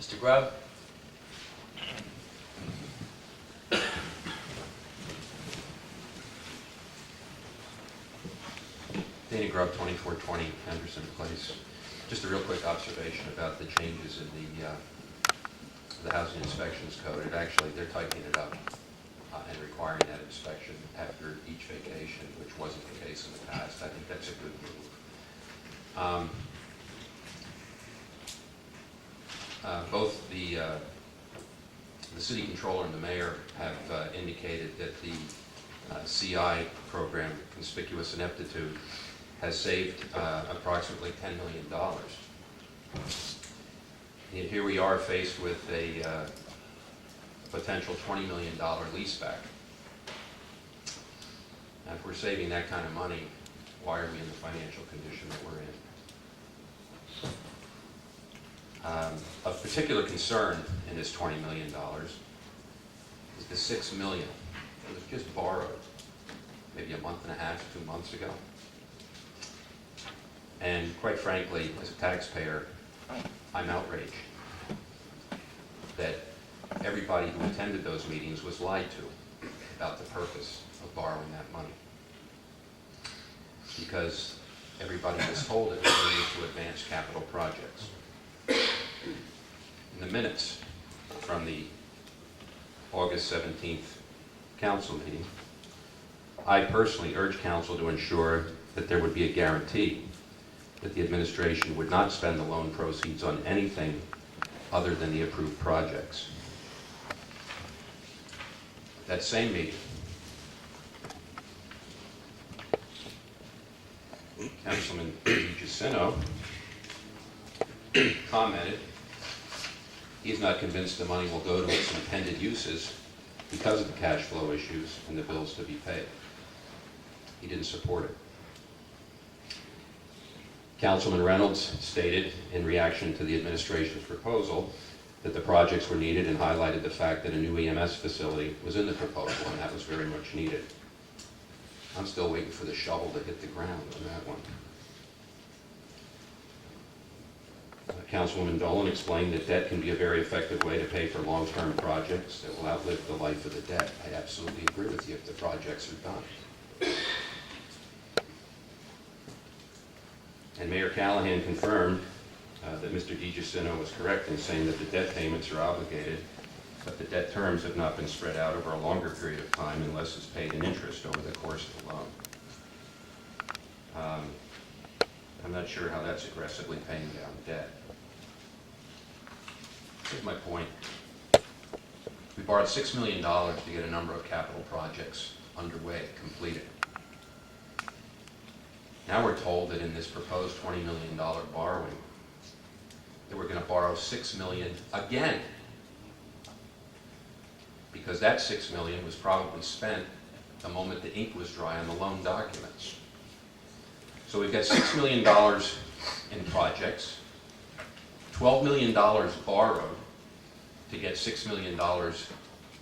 Mr. Grubb? Dana Grubb, 2420 Henderson Place. Just a real quick observation about the changes in the Housing Inspections Code. They're tightening it up and requiring that inspection after each vacation, which wasn't the case in the past. I think that's a good move. Both the city controller and the mayor have indicated that the CI program, Conspicuous Ineptitude, has saved approximately $10 million. And here we are faced with a potential $20 million leaseback. Now, if we're saving that kind of money, why are we in the financial condition that we're in? Of particular concern in this $20 million is the $6 million that was just borrowed maybe a month and a half, 2 months ago. And quite frankly, as a taxpayer, I'm outraged that everybody who attended those meetings was lied to about the purpose of borrowing that money. Because everybody was told it was related to advanced capital projects. In the minutes from the August 17th council meeting, I personally urged council to ensure that there would be a guarantee that the administration would not spend the loan proceeds on anything other than the approved projects. That same meeting, Councilman DiGiacino commented he's not convinced the money will go to its intended uses because of the cash flow issues and the bills to be paid. He didn't support it. Councilman Reynolds stated in reaction to the administration's proposal that the projects were needed and highlighted the fact that a new EMS facility was in the proposal and that was very much needed. I'm still waiting for the shovel to hit the ground on that one. Councilwoman Dolan explained that debt can be a very effective way to pay for long-term projects that will outlive the life of the debt. I absolutely agree with you if the projects are done. And Mayor Callahan confirmed that Mr. DiGiacino was correct in saying that the debt payments are obligated, but the debt terms have not been spread out over a longer period of time unless it's paid in interest over the course of the loan. I'm not sure how that's aggressively paying down debt. Here's my point. We borrowed $6 million to get a number of capital projects underway, completed. Now we're told that in this proposed $20 million borrowing, that we're going to borrow $6 million again, because that $6 million was probably spent the moment the ink was dry on the loan documents. So we've got $6 million in projects, $12 million borrowed to get $6 million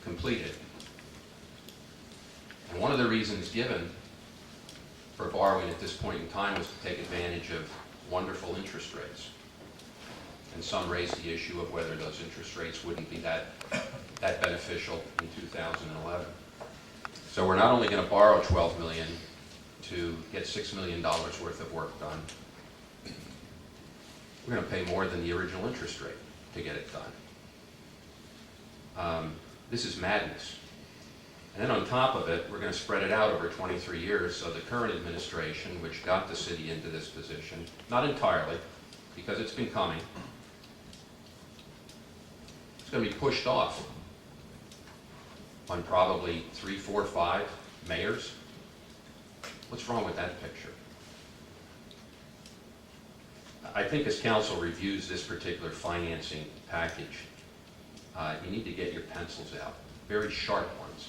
completed. And one of the reasons given for borrowing at this point in time was to take advantage of wonderful interest rates. And some raised the issue of whether those interest rates wouldn't be that beneficial in 2011. So we're not only going to borrow $12 million to get $6 million worth of work done, we're going to pay more than the original interest rate to get it done. This is madness. And then on top of it, we're going to spread it out over 23 years, so the current administration, which got the city into this position, not entirely, because it's been coming, it's going to be pushed off on probably 3, 4, 5 mayors. What's wrong with that picture? I think as council reviews this particular financing package, you need to get your pencils out, very sharp ones,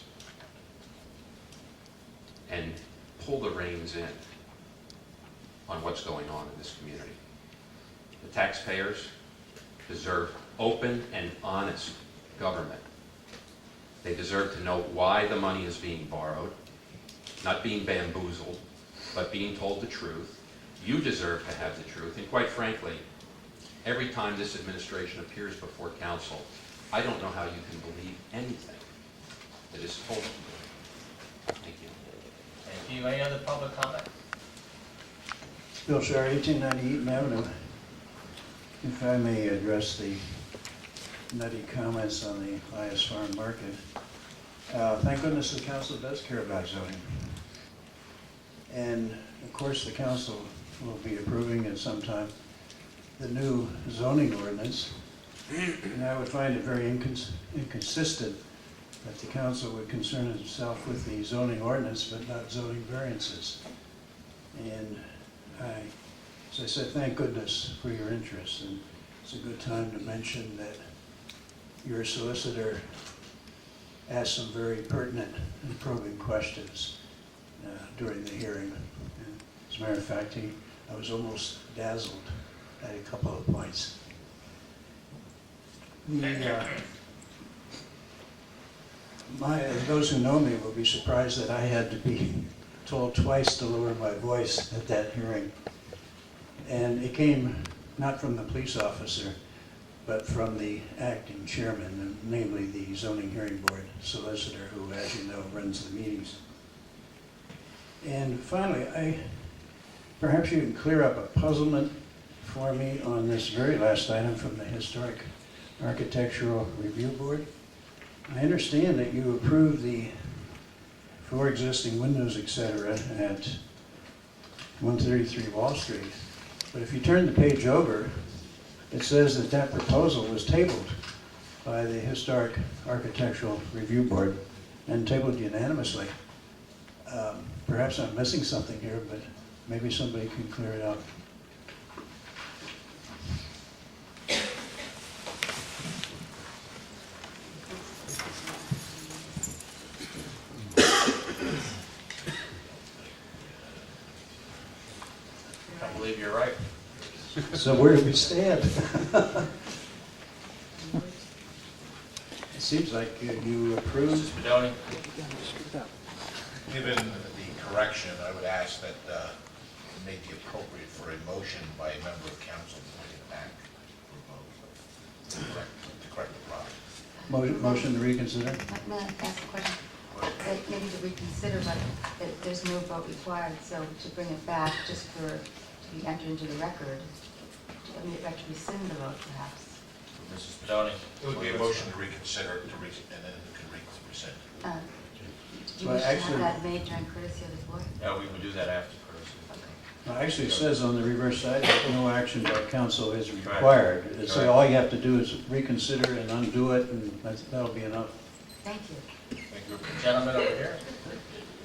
and pull the reins in on what's going on in this community. The taxpayers deserve open and honest government. They deserve to know why the money is being borrowed, not being bamboozled, but being told the truth. You deserve to have the truth, and quite frankly, every time this administration appears before council, I don't know how you can believe anything that is told to you. Thank you. Thank you. Any other public comment? Bill Shar, 1890 Eaton Avenue. If I may address the nutty comments on the Elias Farm Market. Thank goodness the council does care about zoning. And of course the council will be approving at some time the new zoning ordinance. And I would find it very inconsistent that the council would concern itself with the zoning ordinance but not zoning variances. And as I said, thank goodness for your interest, and it's a good time to mention that your solicitor asked some very pertinent and probing questions during the hearing. And as a matter of fact, I was almost dazzled at a couple of points. Those who know me will be surprised that I had to be told twice to lower my voice at that hearing. And it came not from the police officer, but from the acting chairman, namely the zoning hearing board solicitor, who, as you know, runs the meetings. And finally, perhaps you can clear up a puzzlement for me on this very last item from the Historic Architectural Review Board. I understand that you approved the 4 existing windows, etc., at 133 Wall Street. But if you turn the page over, it says that that proposal was tabled by the Historic Architectural Review Board and tabled unanimously. Perhaps I'm missing something here, but maybe somebody can clear it up. I believe you're right. So where do we stand? It seems like you approved. Mrs. Bedoni? Given the correction, I would ask that it may be appropriate for a motion by a member of council to bring it back for a vote to correct the problem. Motion to reconsider? May I ask a question? Maybe to reconsider, but that there's no vote required, so to bring it back just for, to be entered into the record, I mean, to rescind the vote perhaps. Mrs. Bedoni? It would be a motion to reconsider, and then it could rescind. Do you Well, wish to actually- have that made during courtesy of the board? No, we would do that after courtesy. Okay. Well, actually, it says on the reverse side that no action by council is required. So all you have to do is reconsider and undo it, and that'll be enough. Thank you. Thank you. Gentleman over here.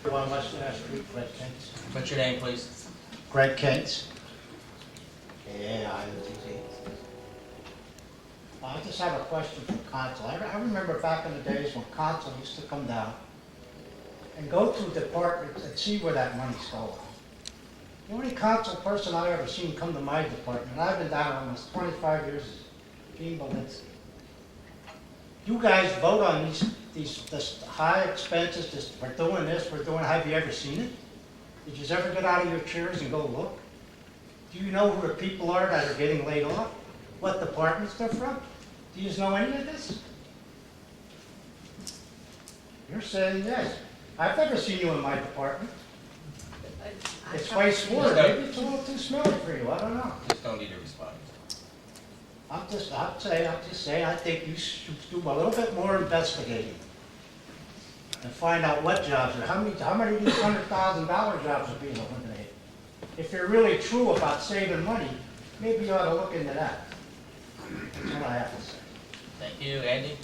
One Western Street, Greg Kentz. What's your name, please? Greg Kentz. K-A-I-N-T-Z. I just have a question for council. I remember back in the days when council used to come down and go to departments and see where that money's going. The only council person I ever seen come to my department, I've been down almost 25 years, is Gene Belinsky. You guys vote on this high expenses, we're doing this, we're doing, have you ever seen it? Did you ever get out of your chairs and go look? Do you know who the people are that are getting laid off? What departments they're from? Do you know any of this? You're saying yes. I've never seen you in my department. It's waste water, maybe it's a little too smelly for you, I don't know. Just don't need to respond. I'm just saying, I think you should do a little bit more investigating and find out what jobs are, how many of these $100,000 jobs are being eliminated. If you're really true about saving money, maybe you ought to look into that. That's what I have to say. Thank you. Andy?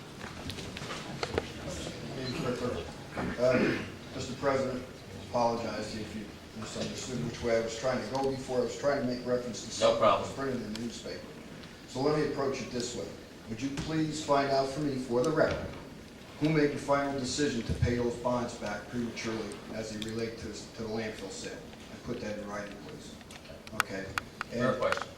Mr. President, apologize if you misunderstood which way I was trying to go before. I was trying to make reference to something that was printed in the newspaper. So let me approach it this way. Would you please find out for me, for the record, who made the final decision to pay those bonds back prematurely as they relate to the landfill sale? I put that in writing, please. Okay. Your question.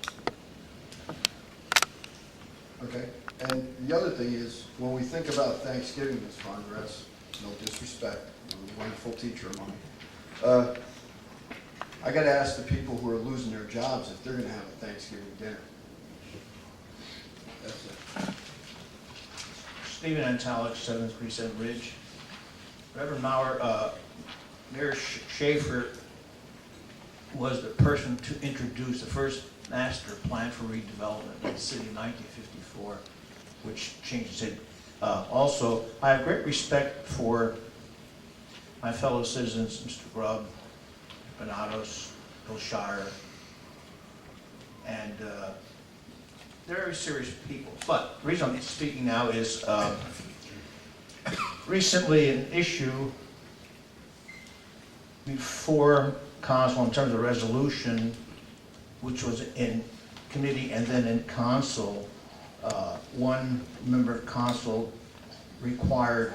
Okay. And the other thing is, when we think about Thanksgiving, Ms. Fondress, no disrespect, you're a wonderful teacher of mine. I got to ask the people who are losing their jobs if they're going to have a Thanksgiving dinner. Stephen Antalik, 737 Ridge. Reverend Mauer, Mayor Schaefer was the person to introduce the first master plan for redevelopment in the city in 1954, which changes it. Also, I have great respect for my fellow citizens, Mr. Grubb, Benatos, Hillshire, and they're very serious people. But the reason I'm speaking now is recently an issue before council in terms of resolution, which was in committee and then in council, one member of council required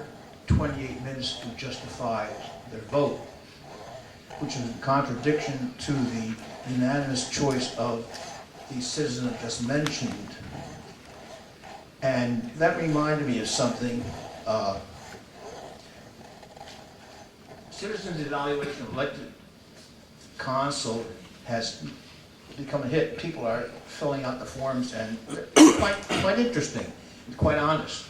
28 minutes to justify their vote, which is in contradiction to the unanimous choice of the citizen I just mentioned. And that reminded me of something. Citizens' evaluation of elected council has become a hit. People are filling out the forms, and they're quite interesting, quite honest.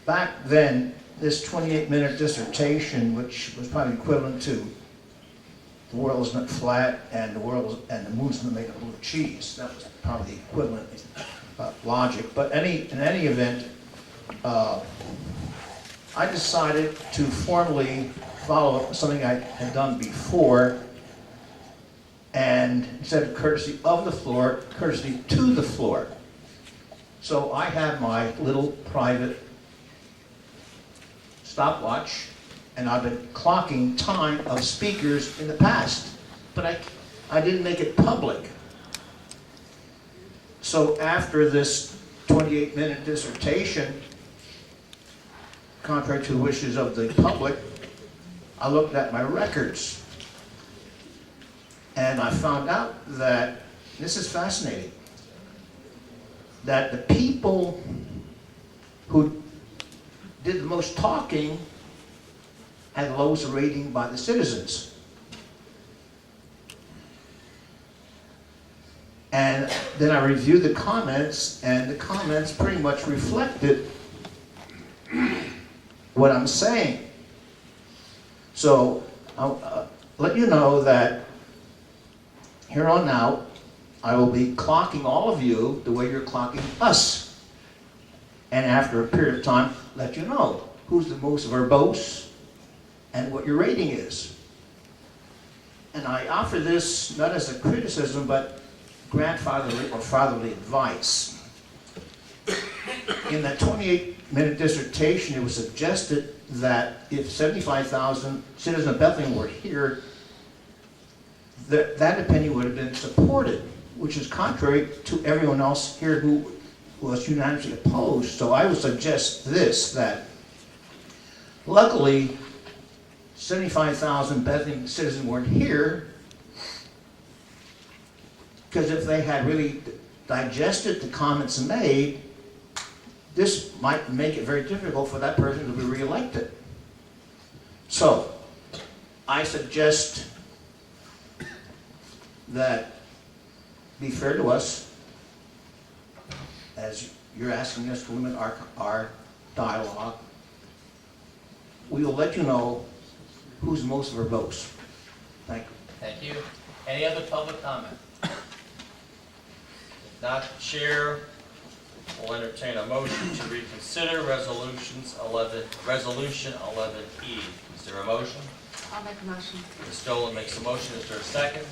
Back then, this 28-minute dissertation, which was probably equivalent to the world is not flat and the moon's not made of blue cheese. That was probably the equivalent logic. But in any event, I decided to formally follow up with something I had done before, and instead of courtesy of the floor, courtesy to the floor. So I have my little private stopwatch, and I've been clocking time of speakers in the past, but I didn't make it public. So after this 28-minute dissertation, contrary to the wishes of the public, I looked at my records, and I found out that, this is fascinating, that the people who did the most talking had the lowest rating by the citizens. And then I reviewed the comments, and the comments pretty much reflected what I'm saying. So I'll let you know that here on out, I will be clocking all of you the way you're clocking us. And after a period of time, let you know who's the most verbose and what your rating is. And I offer this not as a criticism, but grandfatherly or fatherly advice. In that 28-minute dissertation, it was suggested that if 75,000 citizens of Bethlehem were here, that opinion would have been supported, which is contrary to everyone else here who was unanimously opposed. So I would suggest this, that luckily 75,000 Bethlehem citizens weren't here, because if they had really digested the comments made, this might make it very difficult for that person to be reelected. So I suggest that be fair to us, as you're asking us to limit our dialogue. We will let you know who's most verbose. Thank you. Thank you. Any other public comment? If not, the chair will entertain a motion to reconsider Resolution 11E. Is there a motion? I'll make a motion. Ms. Dolan makes a motion. Is there a second?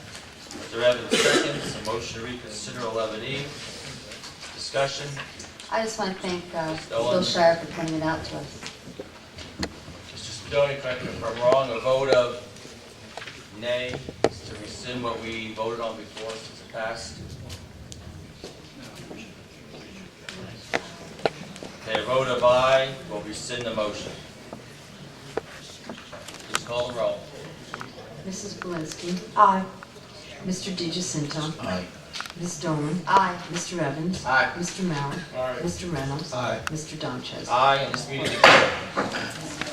Mr. Evans seconds. A motion to reconsider 11E. Discussion. I just want to thank Dolan. Bill Shire for pointing it out to us. Mr. Spadoni, correct me if I'm wrong, a vote of nay to rescind what we voted on before since it passed? Okay, a vote of aye will rescind the motion. Please call the roll. Mrs. Polinsky? Aye. Mr. DiGiacinto? Aye. Ms. Dolan? Aye. Mr. Evans? Aye. Mr. Mauer? Aye. Mr. Reynolds? Aye. Mr. Donchez? Aye, and this meeting is adjourned.